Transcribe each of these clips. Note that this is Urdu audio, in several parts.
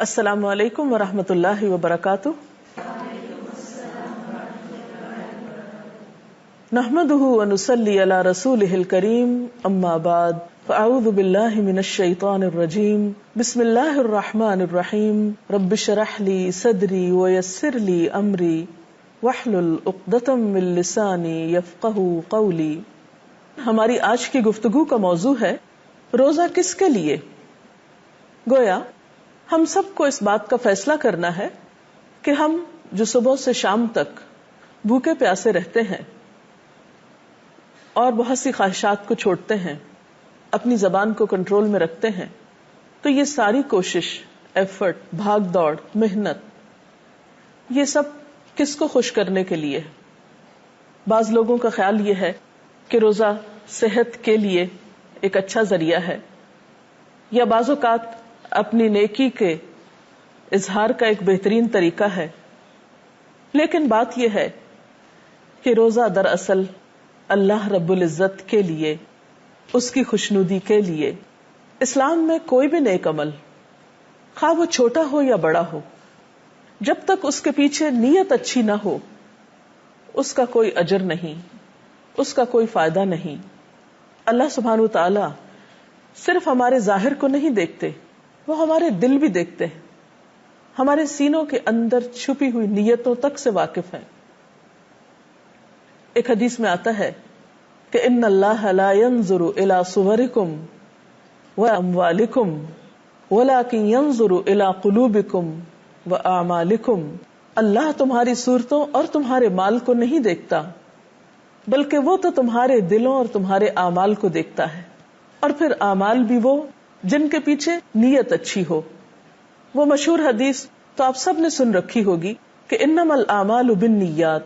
السلام علیکم ورحمۃ اللہ وبرکاتہ. نحمده ونصلي على رسوله الكريم اما بعد فاعوذ بالله من الشيطان الرجيم بسم الله الرحمن الرحيم رب اشرح لي صدري ويسر لي امري واحلل عقدة من لساني يفقهوا قولي. ہماری آج کی گفتگو کا موضوع ہے روزہ کس کے لیے. گویا ہم سب کو اس بات کا فیصلہ کرنا ہے کہ ہم جو صبح سے شام تک بھوکے پیاسے رہتے ہیں اور بہت سی خواہشات کو چھوڑتے ہیں، اپنی زبان کو کنٹرول میں رکھتے ہیں، تو یہ ساری کوشش، ایفرٹ، بھاگ دوڑ، محنت، یہ سب کس کو خوش کرنے کے لیے ہے؟ بعض لوگوں کا خیال یہ ہے کہ روزہ صحت کے لیے ایک اچھا ذریعہ ہے، یا بعض اوقات اپنی نیکی کے اظہار کا ایک بہترین طریقہ ہے. لیکن بات یہ ہے کہ روزہ دراصل اللہ رب العزت کے لیے، اس کی خوشنودی کے لیے. اسلام میں کوئی بھی نیک عمل، خواہ وہ چھوٹا ہو یا بڑا ہو، جب تک اس کے پیچھے نیت اچھی نہ ہو، اس کا کوئی اجر نہیں، اس کا کوئی فائدہ نہیں. اللہ سبحانہ وتعالی صرف ہمارے ظاہر کو نہیں دیکھتے، وہ ہمارے دل بھی دیکھتے ہیں، ہمارے سینوں کے اندر چھپی ہوئی نیتوں تک سے واقف ہیں. ایک حدیث میں آتا ہے کہ ان اللہ لا ينظر الى صورکم واموالکم ولکن ينظر الى قلوبکم واعمالکم. اللہ تمہاری صورتوں اور تمہارے مال کو نہیں دیکھتا، بلکہ وہ تو تمہارے دلوں اور تمہارے اعمال کو دیکھتا ہے، اور پھر اعمال بھی وہ جن کے پیچھے نیت اچھی ہو. وہ مشہور حدیث تو آپ سب نے سن رکھی ہوگی کہ انما الاعمال بالنیات،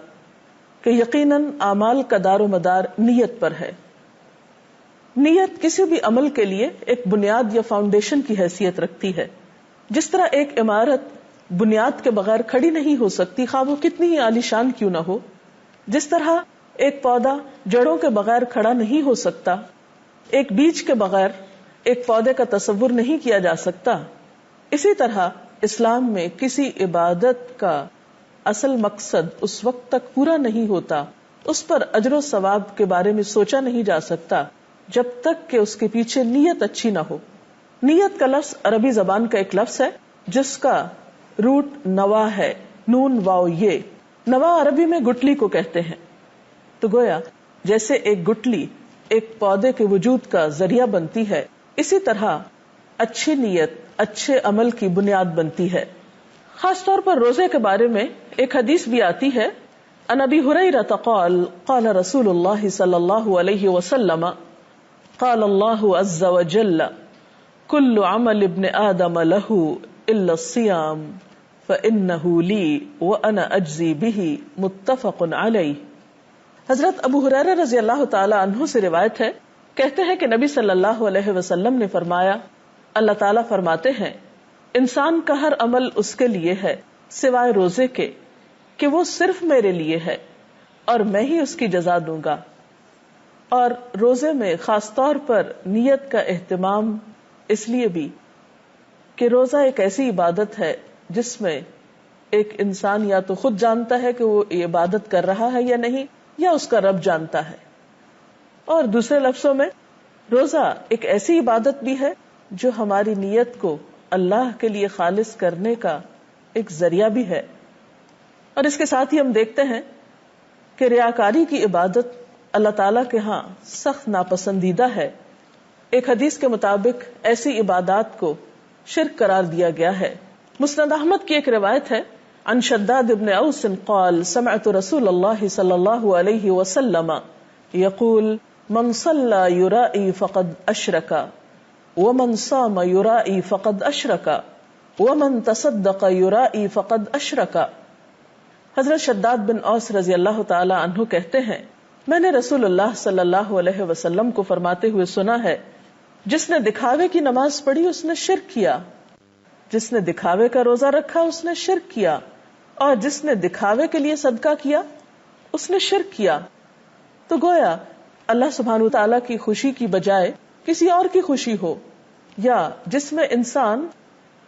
کہ یقیناً اعمال کا دار و مدار نیت پر ہے. نیت کسی بھی عمل کے لیے ایک بنیاد یا فاؤنڈیشن کی حیثیت رکھتی ہے. جس طرح ایک عمارت بنیاد کے بغیر کھڑی نہیں ہو سکتی، خواہ وہ کتنی ہی عالیشان کیوں نہ ہو، جس طرح ایک پودا جڑوں کے بغیر کھڑا نہیں ہو سکتا، ایک بیج کے بغیر ایک پودے کا تصور نہیں کیا جا سکتا، اسی طرح اسلام میں کسی عبادت کا اصل مقصد اس وقت تک پورا نہیں ہوتا، اس پر اجر و ثواب کے بارے میں سوچا نہیں جا سکتا جب تک کہ اس کے پیچھے نیت اچھی نہ ہو. نیت کا لفظ عربی زبان کا ایک لفظ ہے جس کا روٹ نوا ہے، نون واو یہ. نوا عربی میں گٹلی کو کہتے ہیں. تو گویا جیسے ایک گٹلی ایک پودے کے وجود کا ذریعہ بنتی ہے، اسی طرح اچھی نیت اچھے عمل کی بنیاد بنتی ہے. خاص طور پر روزے کے بارے میں ایک حدیث بھی آتی ہے. عن ابی ہریرہ قال قال رسول اللہ صلی اللہ علیہ وسلم قال اللہ عز وجل کل عمل ابن آدم له الا الصیام فانہ لی وانا اجزی بہ متفق علیہ. حضرت ابو ہریرہ رضی اللہ تعالی عنہ سے روایت ہے، کہتے ہیں کہ نبی صلی اللہ علیہ وسلم نے فرمایا، اللہ تعالیٰ فرماتے ہیں انسان کا ہر عمل اس کے لیے ہے سوائے روزے کے کہ وہ صرف میرے لیے ہے اور میں ہی اس کی جزا دوں گا. اور روزے میں خاص طور پر نیت کا اہتمام اس لیے بھی کہ روزہ ایک ایسی عبادت ہے جس میں ایک انسان یا تو خود جانتا ہے کہ وہ یہ عبادت کر رہا ہے یا نہیں، یا اس کا رب جانتا ہے. اور دوسرے لفظوں میں روزہ ایک ایسی عبادت بھی ہے جو ہماری نیت کو اللہ کے لیے خالص کرنے کا ایک ذریعہ بھی ہے. اور اس کے ساتھ ہی ہم دیکھتے ہیں کہ ریاکاری کی عبادت اللہ تعالیٰ کے ہاں سخت ناپسندیدہ ہے. ایک حدیث کے مطابق ایسی عبادات کو شرک قرار دیا گیا ہے. مسند احمد کی ایک روایت ہے، عن شداد بن اوس قال سمعت رسول اللہ صلی اللہ علیہ وسلم یقول من صلى يرائي فقد اشرک ومن صام يرائي فقد اشرک ومن تصدق يرائي فقد اشرک. حضرت شداد بن اوس رضی اللہ تعالی عنہ کہتے ہیں، میں نے رسول اللہ صلی اللہ علیہ وسلم کو فرماتے ہوئے سنا ہے، جس نے دکھاوے کی نماز پڑھی اس نے شرک کیا، جس نے دکھاوے کا روزہ رکھا اس نے شرک کیا، اور جس نے دکھاوے کے لیے صدقہ کیا اس نے شرک کیا. تو گویا اللہ سبحانہ وتعالی کی خوشی کی بجائے کسی اور کی خوشی ہو، یا جس میں انسان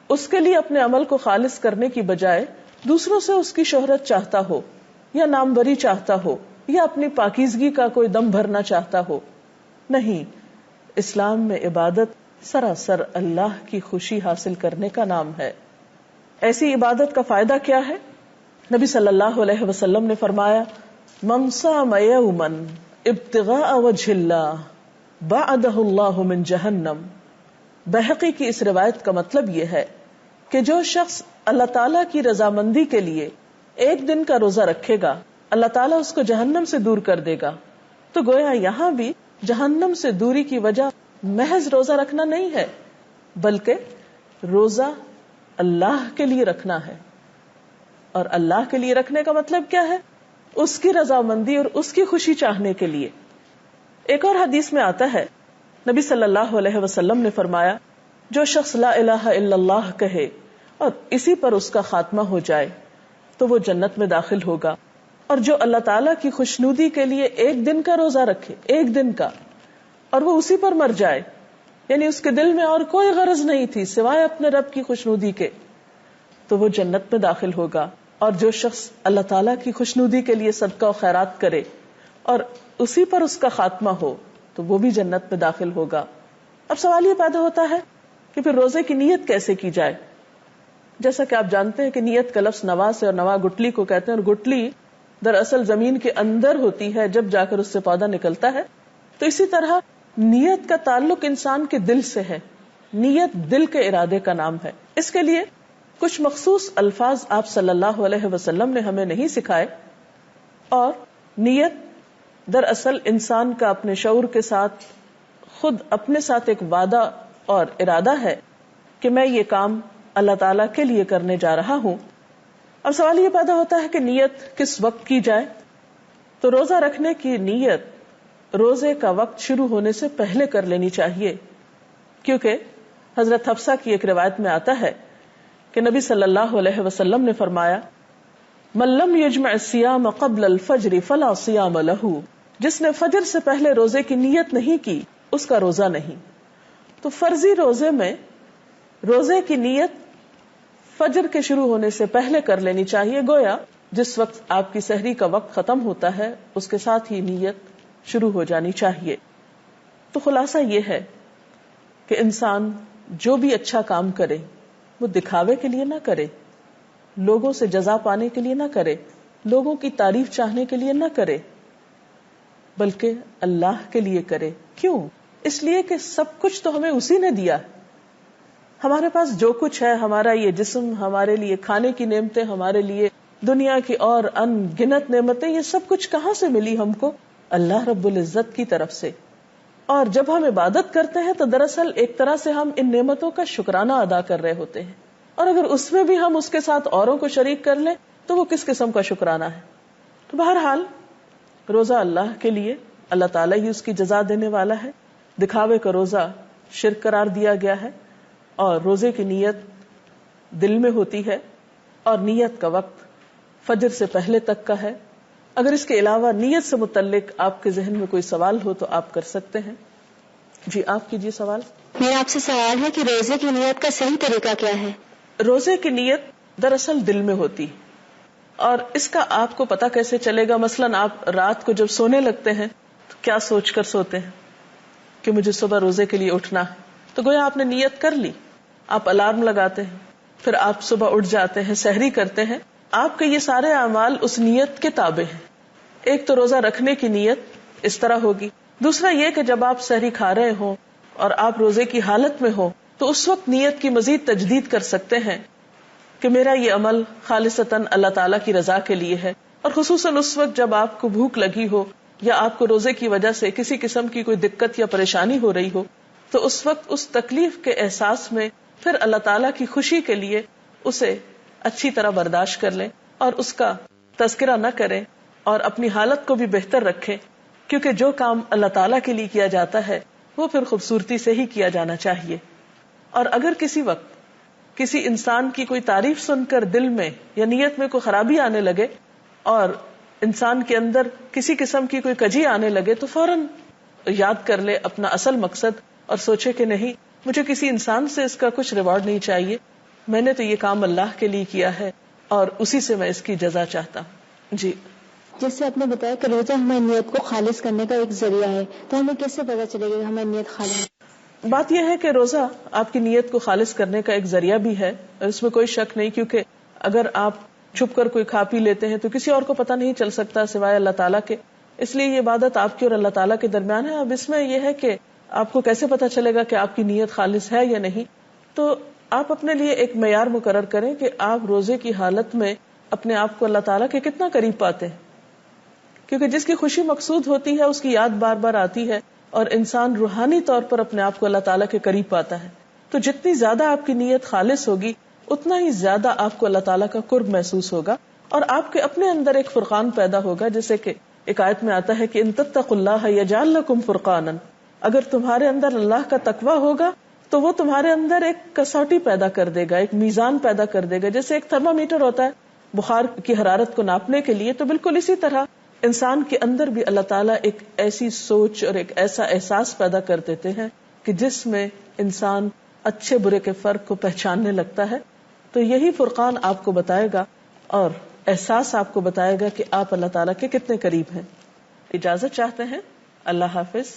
اس کے لیے اپنے عمل کو خالص کرنے کی بجائے دوسروں سے اس کی شہرت چاہتا ہو یا ناموری چاہتا ہو یا اپنی پاکیزگی کا کوئی دم بھرنا چاہتا ہو. نہیں، اسلام میں عبادت سراسر اللہ کی خوشی حاصل کرنے کا نام ہے. ایسی عبادت کا فائدہ کیا ہے؟ نبی صلی اللہ علیہ وسلم نے فرمایا من صام یوما ابتغاء وجہ اللہ بعدہ اللہ من جہنم. بہقی کی اس روایت کا مطلب یہ ہے کہ جو شخص اللہ تعالیٰ کی رضامندی کے لیے ایک دن کا روزہ رکھے گا اللہ تعالیٰ اس کو جہنم سے دور کر دے گا. تو گویا یہاں بھی جہنم سے دوری کی وجہ محض روزہ رکھنا نہیں ہے، بلکہ روزہ اللہ کے لیے رکھنا ہے. اور اللہ کے لیے رکھنے کا مطلب کیا ہے؟ اس کی رضامندی اور اس کی خوشی چاہنے کے لیے. ایک اور حدیث میں آتا ہے نبی صلی اللہ علیہ وسلم نے فرمایا جو شخص لا الہ الا اللہ کہے اور اسی پر اس کا خاتمہ ہو جائے تو وہ جنت میں داخل ہوگا. اور جو اللہ تعالیٰ کی خوشنودی کے لیے ایک دن کا روزہ رکھے، ایک دن کا، اور وہ اسی پر مر جائے، یعنی اس کے دل میں اور کوئی غرض نہیں تھی سوائے اپنے رب کی خوشنودی کے، تو وہ جنت میں داخل ہوگا. اور جو شخص اللہ تعالیٰ کی خوشنودی کے لیے صدقہ و خیرات کرے اور اسی پر اس کا خاتمہ ہو تو وہ بھی جنت میں داخل ہوگا. اب سوال یہ پیدا ہوتا ہے کہ پھر روزے کی نیت کیسے کی جائے؟ جیسا کہ آپ جانتے ہیں کہ نیت کا لفظ نوا سے، اور نوا گٹلی کو کہتے ہیں، اور گٹلی دراصل زمین کے اندر ہوتی ہے جب جا کر اس سے پودا نکلتا ہے. تو اسی طرح نیت کا تعلق انسان کے دل سے ہے. نیت دل کے ارادے کا نام ہے. اس کے لیے کچھ مخصوص الفاظ آپ صلی اللہ علیہ وسلم نے ہمیں نہیں سکھائے. اور نیت دراصل انسان کا اپنے شعور کے ساتھ خود اپنے ساتھ ایک وعدہ اور ارادہ ہے کہ میں یہ کام اللہ تعالیٰ کے لیے کرنے جا رہا ہوں. اب سوال یہ پیدا ہوتا ہے کہ نیت کس وقت کی جائے؟ تو روزہ رکھنے کی نیت روزے کا وقت شروع ہونے سے پہلے کر لینی چاہیے، کیونکہ حضرت حفصہ کی ایک روایت میں آتا ہے کہ نبی صلی اللہ علیہ وسلم نے فرمایا من لم یجمع الصیام قبل الفجر فلا صیام لہ. جس نے فجر سے پہلے روزے کی نیت نہیں کی اس کا روزہ نہیں. تو فرضی روزے میں روزے کی نیت فجر کے شروع ہونے سے پہلے کر لینی چاہیے. گویا جس وقت آپ کی سحری کا وقت ختم ہوتا ہے اس کے ساتھ ہی نیت شروع ہو جانی چاہیے. تو خلاصہ یہ ہے کہ انسان جو بھی اچھا کام کرے وہ دکھاوے کے لیے نہ کرے، لوگوں سے جزا پانے کے لیے نہ کرے، لوگوں کی تعریف چاہنے کے لیے نہ کرے، بلکہ اللہ کے لیے کرے. کیوں؟ اس لیے کہ سب کچھ تو ہمیں اسی نے دیا. ہمارے پاس جو کچھ ہے، ہمارا یہ جسم، ہمارے لیے کھانے کی نعمتیں، ہمارے لیے دنیا کی اور ان گنت نعمتیں، یہ سب کچھ کہاں سے ملی ہم کو؟ اللہ رب العزت کی طرف سے. اور جب ہم عبادت کرتے ہیں تو دراصل ایک طرح سے ہم ان نعمتوں کا شکرانہ ادا کر رہے ہوتے ہیں. اور اگر اس میں بھی ہم اس کے ساتھ اوروں کو شریک کر لیں تو وہ کس قسم کا شکرانہ ہے؟ تو بہرحال روزہ اللہ کے لیے، اللہ تعالیٰ ہی اس کی جزا دینے والا ہے. دکھاوے کا روزہ شرک قرار دیا گیا ہے. اور روزے کی نیت دل میں ہوتی ہے اور نیت کا وقت فجر سے پہلے تک کا ہے. اگر اس کے علاوہ نیت سے متعلق آپ کے ذہن میں کوئی سوال ہو تو آپ کر سکتے ہیں. جی آپ کیجئے سوال. میرا آپ سے سوال ہے کہ روزے کی نیت کا صحیح طریقہ کیا ہے؟ روزے کی نیت دراصل دل میں ہوتی، اور اس کا آپ کو پتہ کیسے چلے گا؟ مثلاً آپ رات کو جب سونے لگتے ہیں تو کیا سوچ کر سوتے ہیں کہ مجھے صبح روزے کے لیے اٹھنا ہے. تو گویا آپ نے نیت کر لی. آپ الارم لگاتے ہیں، پھر آپ صبح اٹھ جاتے ہیں، سحری کرتے ہیں. آپ کے یہ سارے اعمال اس نیت کے تابع ہیں. ایک تو روزہ رکھنے کی نیت اس طرح ہوگی. دوسرا یہ کہ جب آپ سحری کھا رہے ہوں اور آپ روزے کی حالت میں ہو تو اس وقت نیت کی مزید تجدید کر سکتے ہیں کہ میرا یہ عمل خالصتاً اللہ تعالیٰ کی رضا کے لیے ہے. اور خصوصاً اس وقت جب آپ کو بھوک لگی ہو یا آپ کو روزے کی وجہ سے کسی قسم کی کوئی دقت یا پریشانی ہو رہی ہو تو اس وقت اس تکلیف کے احساس میں پھر اللہ تعالیٰ کی خوشی کے لیے اسے اچھی طرح برداشت کر لیں اور اس کا تذکرہ نہ کریں اور اپنی حالت کو بھی بہتر رکھیں. کیونکہ جو کام اللہ تعالیٰ کے لیے کیا جاتا ہے وہ پھر خوبصورتی سے ہی کیا جانا چاہیے. اور اگر کسی وقت کسی انسان کی کوئی تعریف سن کر دل میں یا نیت میں کوئی خرابی آنے لگے اور انسان کے اندر کسی قسم کی کوئی کجی آنے لگے تو فوراً یاد کر لے اپنا اصل مقصد اور سوچے کہ نہیں، مجھے کسی انسان سے اس کا کچھ ریوارڈ نہیں چاہیے، میں نے تو یہ کام اللہ کے لیے کیا ہے اور اسی سے میں اس کی جزا چاہتا ہوں. جی. جیسے آپ نے بتایا کہ روزہ ہماری نیت کو خالص کرنے کا ایک ذریعہ ہے، تو ہمیں کیسے پتا چلے گا کہ ہماری نیت خالص؟ بات یہ ہے کہ روزہ آپ کی نیت کو خالص کرنے کا ایک ذریعہ بھی ہے، اس میں کوئی شک نہیں، کیونکہ اگر آپ چھپ کر کوئی کھا پی لیتے ہیں تو کسی اور کو پتہ نہیں چل سکتا سوائے اللہ تعالیٰ کے، اس لیے یہ عبادت آپ کی اور اللہ تعالیٰ کے درمیان ہے. اب اس میں یہ ہے کہ آپ کو کیسے پتہ چلے گا کہ آپ کی نیت خالص ہے یا نہیں. تو آپ اپنے لیے ایک معیار مقرر کریں کہ آپ روزے کی حالت میں اپنے آپ کو اللہ تعالیٰ کے کتنا قریب پاتے ہیں، کیونکہ جس کی خوشی مقصود ہوتی ہے اس کی یاد بار بار آتی ہے اور انسان روحانی طور پر اپنے آپ کو اللہ تعالیٰ کے قریب پاتا ہے. تو جتنی زیادہ آپ کی نیت خالص ہوگی اتنا ہی زیادہ آپ کو اللہ تعالیٰ کا قرب محسوس ہوگا اور آپ کے اپنے اندر ایک فرقان پیدا ہوگا. جیسے کہ ایک آیت میں آتا ہے کہ ان تتقوا اللہ یجعل لکم فرقانا، اگر تمہارے اندر اللہ کا تقوی ہوگا تو وہ تمہارے اندر ایک کسوٹی پیدا کر دے گا، ایک میزان پیدا کر دے گا. جیسے ایک تھرمامیٹر ہوتا ہے بخار کی حرارت کو ناپنے کے لیے، تو بالکل اسی طرح انسان کے اندر بھی اللہ تعالیٰ ایک ایسی سوچ اور ایک ایسا احساس پیدا کر دیتے ہیں کہ جس میں انسان اچھے برے کے فرق کو پہچاننے لگتا ہے. تو یہی فرقان آپ کو بتائے گا اور احساس آپ کو بتائے گا کہ آپ اللہ تعالیٰ کے کتنے قریب ہیں. اجازت چاہتے ہیں. اللہ حافظ.